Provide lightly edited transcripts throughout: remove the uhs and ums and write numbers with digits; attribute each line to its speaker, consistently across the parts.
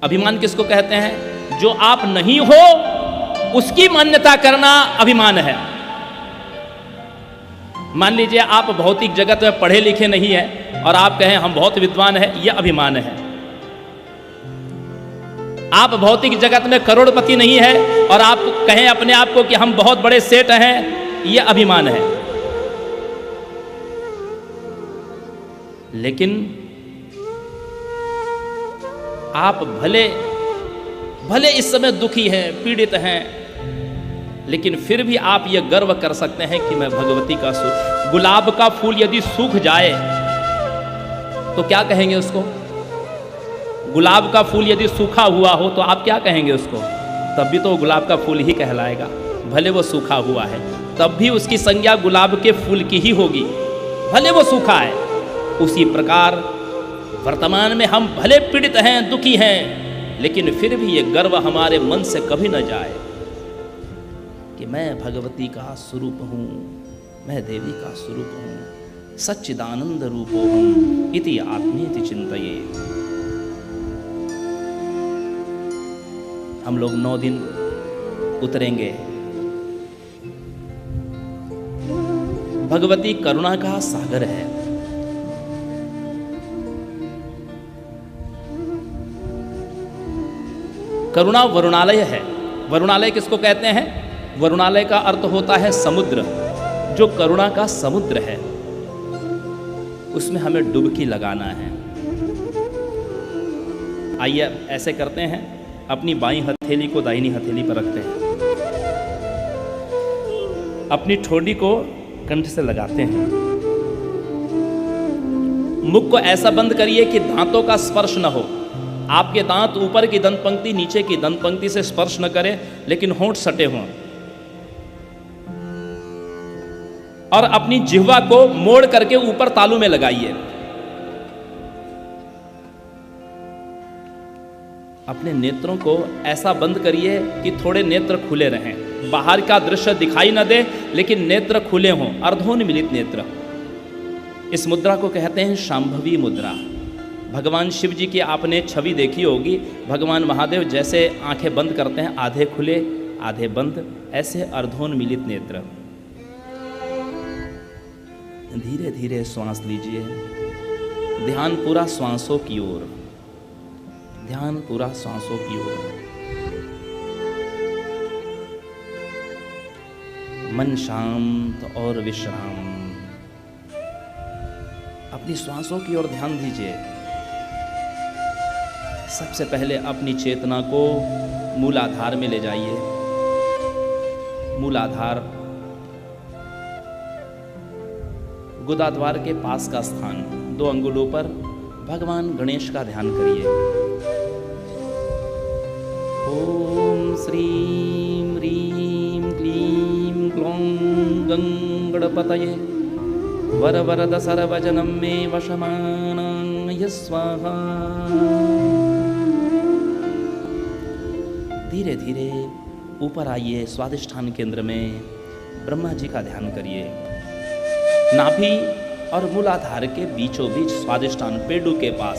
Speaker 1: अभिमान किसको कहते हैं? जो आप नहीं हो उसकी मान्यता करना अभिमान है। मान लीजिए आप भौतिक जगत में पढ़े लिखे नहीं है और आप कहें हम बहुत विद्वान हैं, यह अभिमान है। आप भौतिक जगत में करोड़पति नहीं है और आप कहें अपने आप को कि हम बहुत बड़े सेठ हैं, यह अभिमान है। लेकिन आप भले भले इस समय दुखी हैं, पीड़ित हैं, लेकिन फिर भी आप यह गर्व कर सकते हैं कि मैं भगवती का सूख। गुलाब का फूल यदि सूख जाए तो क्या कहेंगे उसको? गुलाब का फूल यदि सूखा हुआ हो तो आप क्या कहेंगे उसको? तब भी तो गुलाब का फूल ही कहलाएगा, भले वो सूखा हुआ है, तब भी उसकी संज्ञा गुलाब के फूल की ही होगी, भले वो सूखा है। उसी प्रकार वर्तमान में हम भले पीड़ित हैं, दुखी हैं, लेकिन फिर भी ये गर्व हमारे मन से कभी न जाए कि मैं भगवती का स्वरूप हूँ, मैं देवी का स्वरूप हूँ, सच्चिदानंद रूपोहम इति आत्मेति चिंतये। हम लोग 9 दिन उतरेंगे। भगवती करुणा का सागर है। करुणा वरुणालय है। वरुणालय किसको कहते हैं? वरुणालय का अर्थ होता है समुद्र। जो करुणा का समुद्र है उसमें हमें डुबकी लगाना है। आइए ऐसे करते हैं, अपनी बाईं हथेली को दाहिनी हथेली पर रखते हैं, अपनी ठोड़ी को कंठ से लगाते हैं, मुख को ऐसा बंद करिए कि दांतों का स्पर्श न हो। आपके दांत ऊपर की दंत पंक्ति नीचे की दंत पंक्ति से स्पर्श न करें, लेकिन होंठ सटे हों। और अपनी जिह्वा को मोड़ करके ऊपर तालू में लगाइए। अपने नेत्रों को ऐसा बंद करिए कि थोड़े नेत्र खुले रहें, बाहर का दृश्य दिखाई न दे, लेकिन नेत्र खुले हों, अर्धोन्मिलित नेत्र। इस मुद्रा को कहते हैं शांभवी मुद्रा। भगवान शिव जी की आपने छवि देखी होगी। भगवान महादेव जैसे आंखें बंद करते हैं, आधे खुले आधे बंद, ऐसे अर्धोन्मिलित नेत्र। धीरे धीरे श्वास लीजिए, ध्यान पूरा श्वासों की ओर, ध्यान पूरा श्वासों की ओर। मन शांत और विश्राम। अपनी श्वासों की ओर ध्यान दीजिए। सबसे पहले अपनी चेतना को मूलाधार में ले जाइए। मूलाधार गुदाद्वार के पास का स्थान, 2 अंगुलों पर भगवान गणेश का ध्यान करिए। ओम श्रीं ह्रीं क्लीं क्लौं गं गणपतये वरवरद सर्वजनं मे वशमानाय स्वाहा। धीरे धीरे ऊपर आइए, स्वादिष्ठान केंद्र में ब्रह्मा जी का ध्यान करिए। नाभि और मूलाधार के बीचों बीच स्वादिष्ठान, पेडू के पास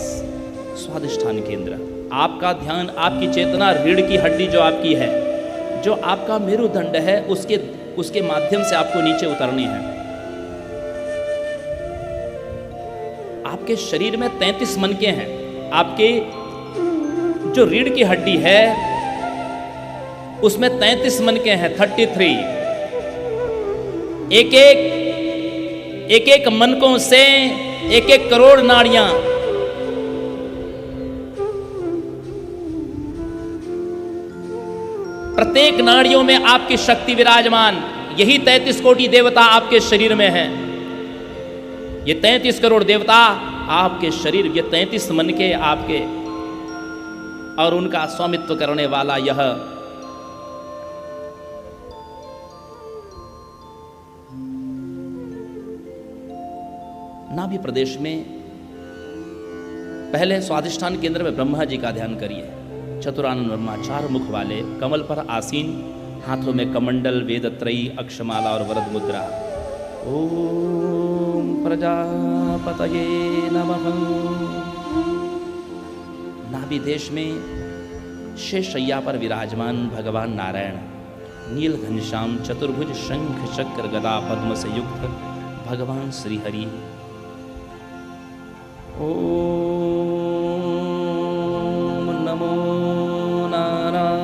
Speaker 1: स्वादिष्ठान केंद्र। आपका ध्यान, आपकी चेतना रीढ़ की हड्डी जो आपकी है, जो आपका मेरुदंड है, उसके माध्यम से आपको नीचे उतरनी है। आपके शरीर में 33 मनके हैं। आपके जो रीढ़ की हड्डी है उसमें 33 मनके हैं, 33। एक एक मनकों से 1-1 करोड़ नाड़ियां। प्रत्येक नाड़ियों में आपकी शक्ति विराजमान। यही 33 कोटि देवता आपके शरीर में है। ये 33 करोड़ देवता आपके शरीर, ये 33 मनके आपके, और उनका स्वामित्व करने वाला यह नाभि प्रदेश में। पहले स्वादिष्ठान केंद्र में ब्रह्मा जी का ध्यान करिए। चतुरानन ब्रह्मा, 4 मुख वाले, कमल पर आसीन, हाथों में कमंडल, वेदत्रयी, अक्षमाला और वरद मुद्रा। ओम प्रजापतये नमः। नाभि देश में शेषशय्या पर विराजमान भगवान नारायण, नील घनश्याम चतुर्भुज शंख चक्र गदा पद्म से युक्त भगवान श्री हरि। ओम नमो नारायणाय।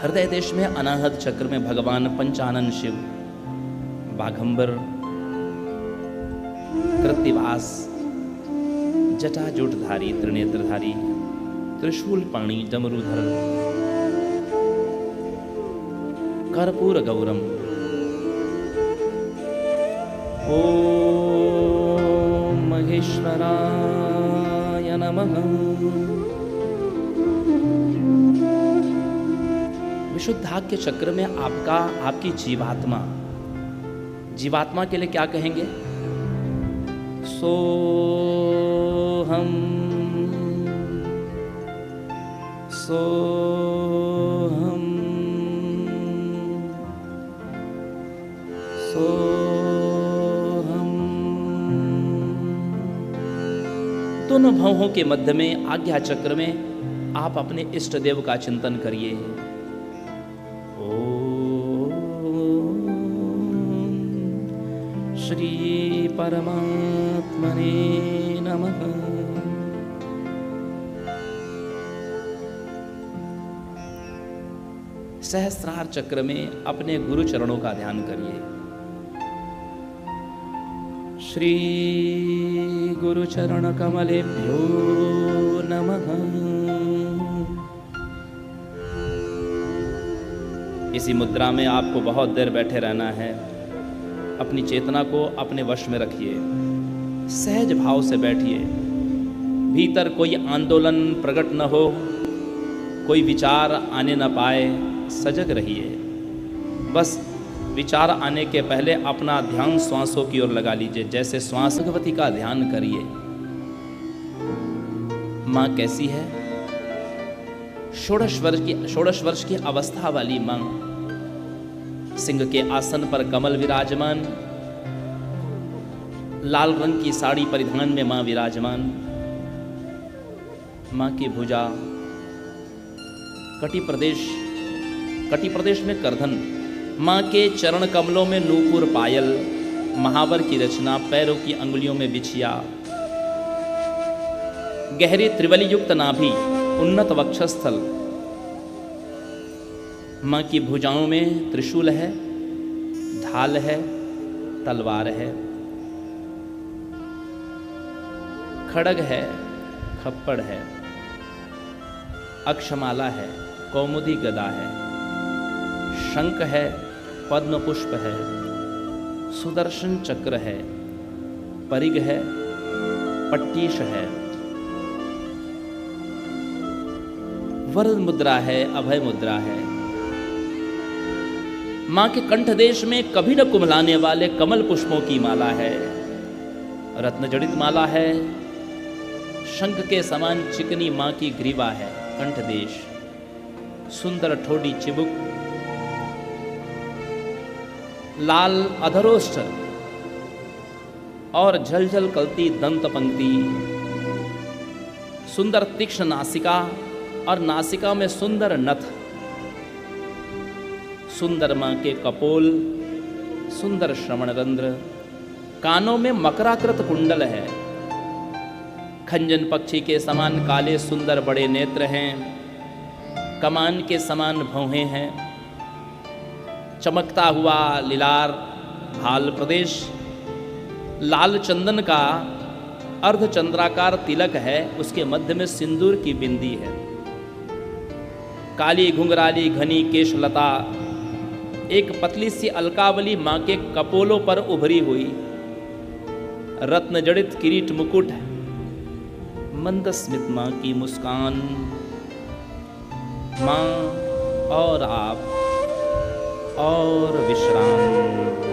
Speaker 1: हृदय देश में अनाहत चक्र में भगवान पंचानन शिव, बाघंबर, कृत्तिवास, जटाजूटधारी, त्रिनेत्रधारी, त्रिशूल पाणी, डमरूधर, कर्पूर गौरम। ओम महेश्वराय नमः। विशुद्धाख्य चक्र में आपकी जीवात्मा के लिए क्या कहेंगे? सोहम सोहम सोहम। दोनों भवों के मध्य में आज्ञा चक्र में आप अपने इष्ट देव का चिंतन करिए। ओम श्री परमात्मने नमः। सहस्रार चक्र में अपने गुरु चरणों का ध्यान करिए। श्री गुरु चरण कमलेभ्यो नमः। इसी मुद्रा में आपको बहुत देर बैठे रहना है। अपनी चेतना को अपने वश में रखिए, सहज भाव से बैठिए। भीतर कोई आंदोलन प्रकट न हो, कोई विचार आने न पाए, सजग रहिए। बस विचार आने के पहले अपना ध्यान श्वासों की ओर लगा लीजिए। जैसे श्वास, भगवती का ध्यान करिए। माँ कैसी है? षोडश वर्ष की अवस्था वाली माँ, सिंह के आसन पर कमल विराजमान, लाल रंग की साड़ी परिधान में माँ विराजमान। माँ की भुजा, कटी प्रदेश में करधन, माँ के चरण कमलों में नूपुर पायल, महावर की रचना, पैरों की अंगुलियों में बिछिया, गहरी त्रिवली युक्त नाभि, उन्नत वक्षस्थल। माँ की भुजाओं में त्रिशूल है, ढाल है, तलवार है, खड्ग है, खप्पड़ है, अक्षमाला है, कौमुदी गदा है, शंख है, पद्म पुष्प है, सुदर्शन चक्र है, परिग है, पट्टीश है, वरद मुद्रा है, अभय मुद्रा है। मां के कंठ देश में कभी न कुम्हलाने वाले कमल पुष्पों की माला है, रत्न जड़ित माला है। शंख के समान चिकनी मां की ग्रीवा है, कंठ देश, सुंदर ठोडी चिबुक, लाल अधरोष्ठ और झलझल कलती दंत पंक्ति, सुंदर तीक्ष्ण नासिका और नासिका में सुंदर नथ, सुंदर मां के कपोल, सुंदर श्रवणरंध्र, कानों में मकराकृत कुंडल है, खंजन पक्षी के समान काले सुंदर बड़े नेत्र हैं, कमान के समान भौहें हैं, चमकता हुआ लीलार भाल प्रदेश, लाल चंदन का अर्धचंद्राकार तिलक है, उसके मध्य में सिंदूर की बिंदी है, काली घुंघराली घनी केशलता, एक पतली सी अलकावली मां के कपोलों पर उभरी हुई, रत्न जड़ित किरीट मुकुट, मंद स्मित मां की मुस्कान। मां और आप और विश्राम।